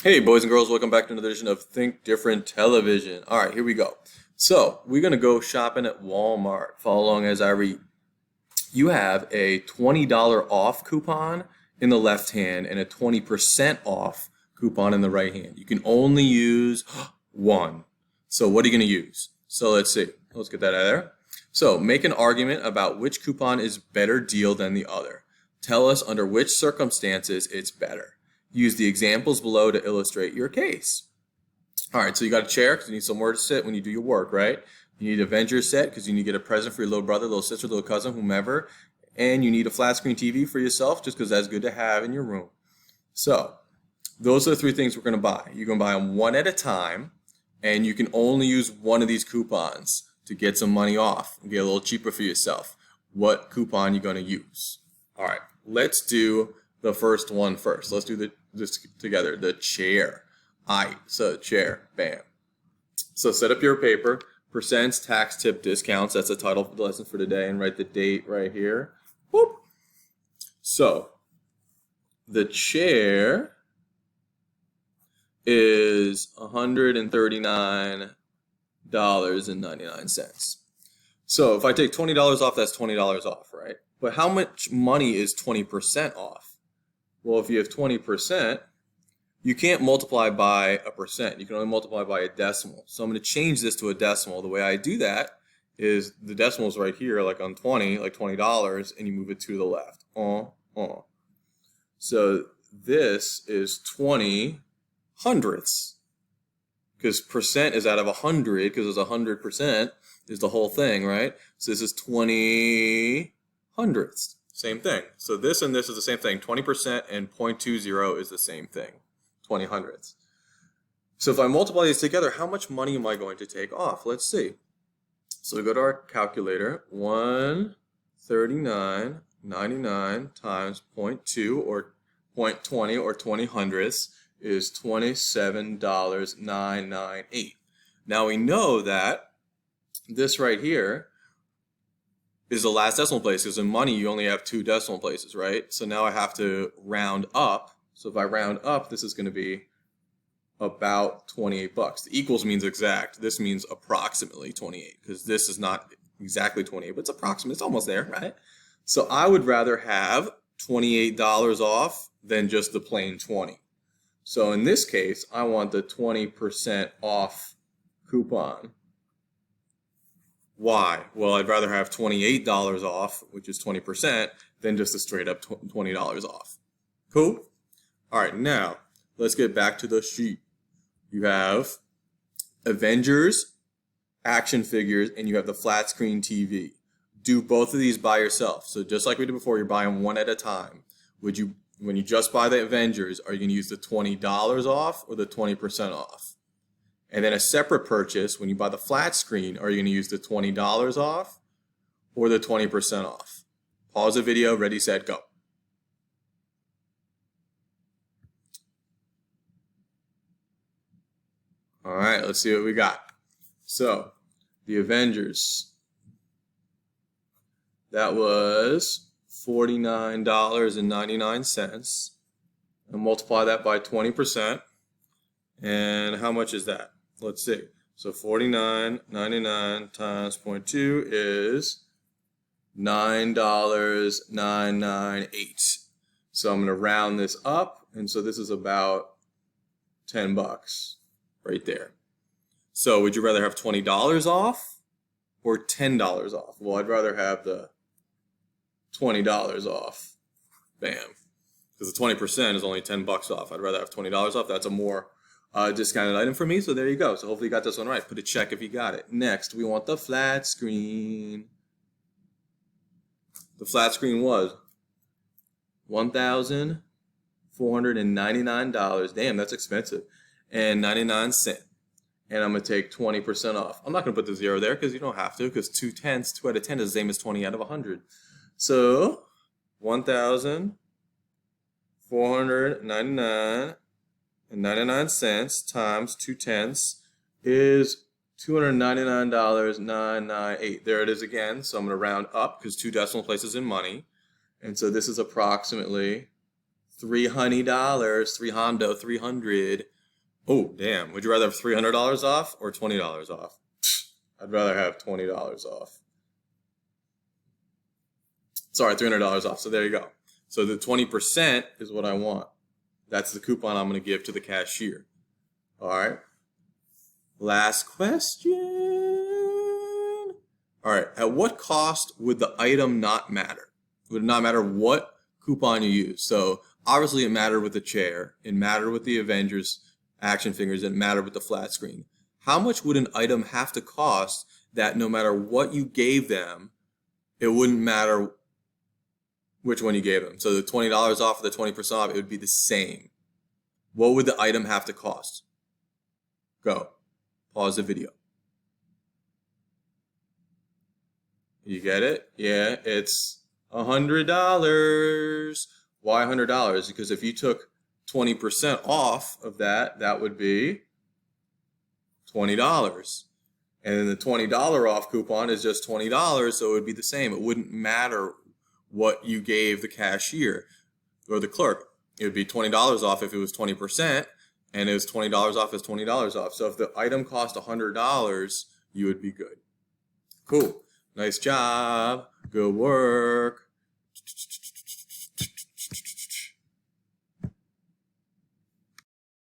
Hey, boys and girls, welcome back to another edition of Think Different Television. All right, here we go. So, we're going to go shopping at Walmart. Follow along as I read. You have a $20 off coupon in the left hand and a 20% off coupon in the right hand. You can only use one. So, what are you going to use? So, let's see. Let's get that out of there. So, make an argument about which coupon is better deal than the other. Tell us under which circumstances it's better. Use the examples below to illustrate your case. All right, so you got a chair because you need somewhere to sit when you do your work, right? You need Avengers set because you need to get a present for your little brother, little sister, little cousin, whomever. And you need a flat screen TV for yourself just because that's good to have in your room. So those are the three things we're going to buy. You're going to buy them one at a time, and you can only use one of these coupons to get some money off and get a little cheaper for yourself. What coupon you going to use? All right, let's do the first one first. Let's do this together. The chair. All right, so chair, bam. So set up your paper. Percents, tax, tip, discounts. That's the title of the lesson for today. And write the date right here. Whoop. So the chair is $139.99. So if I take $20 off, that's $20 off, right? But how much money is 20% off? Well, if you have 20%, you can't multiply by a percent. You can only multiply by a decimal. So I'm going to change this to a decimal. The way I do that is the decimal is right here, like on 20, like $20, and you move it to the left. So this is 20 hundredths. Because percent is out of 100, because it's 100% is the whole thing, right? So this is 20 hundredths. Same thing. So this and this is the same thing. 20% and 0.20 is the same thing. 20 hundredths. So if I multiply these together, how much money am I going to take off? Let's see. So we go to our calculator. 139.99 times 0.2 or 0.20 or 20 hundredths is $27.998. Now we know that this right here is the last decimal place, because in money you only have two decimal places, right? So now I have to round up. So if I round up, this is going to be about 28 bucks. The equals means exact. This means approximately 28, because this is not exactly 28, but it's approximate. It's almost there, right? So I would rather have $28 off than just the plain 20. So in this case, I want the 20% off coupon. Why? Well, I'd rather have $28 off, which is 20%, than just a straight up $20 off. Cool? All right, now let's get back to the sheet. You have Avengers action figures and you have the flat screen TV. Do both of these by yourself. So just like we did before, you're buying one at a time. When you just buy the Avengers, are you going to use the $20 off or the 20% off? And then a separate purchase, when you buy the flat screen, are you going to use the $20 off or the 20% off? Pause the video, ready, set, go. All right, let's see what we got. So, the Avengers, that was $49.99. And multiply that by 20%. And how much is that? Let's see. So $49.99 times 0.2 is $9.998. So I'm going to round this up, and so this is about 10 bucks right there. So would you rather have $20 off or $10 off? Well, I'd rather have the $20 off. Bam. Because the 20% is only 10 bucks off. I'd rather have $20 off. That's a more discounted item for me. So there you go. So hopefully you got this one right. Put a check if you got it. Next, we want the flat screen. The flat screen was $1,499. Damn, that's expensive. And 99 cents. And I'm going to take 20% off. I'm not going to put the zero there because you don't have to, because 2 out of 10 is the same as 20 out of 100. So 1,499.99 times 2/10 is $299.998. There it is again. So I'm going to round up because two decimal places in money. And so this is approximately $300, 300. Oh, damn. Would you rather have $300 off or $20 off? I'd rather have $20 off. Sorry, $300 off. So there you go. So the 20% is what I want. That's the coupon I'm going to give to the cashier. All right. Last question. All right. At what cost would the item not matter? Would it not matter what coupon you use? So obviously it mattered with the chair. It mattered with the Avengers action figures. It mattered with the flat screen. How much would an item have to cost that no matter what you gave them, it wouldn't matter which one you gave them? So the $20 off or the 20% off, it would be the same. What would the item have to cost? Go. Pause the video. You get it? Yeah, it's $100. Why $100? Because if you took 20% off of that, that would be $20. And then the $20 off coupon is just $20, so it would be the same. It wouldn't matter what you gave the cashier or the clerk. It would be $20 off if it was 20%, and it was $20 off as $20 off. So if the item cost $100, you would be good. Cool. Nice job. Good work.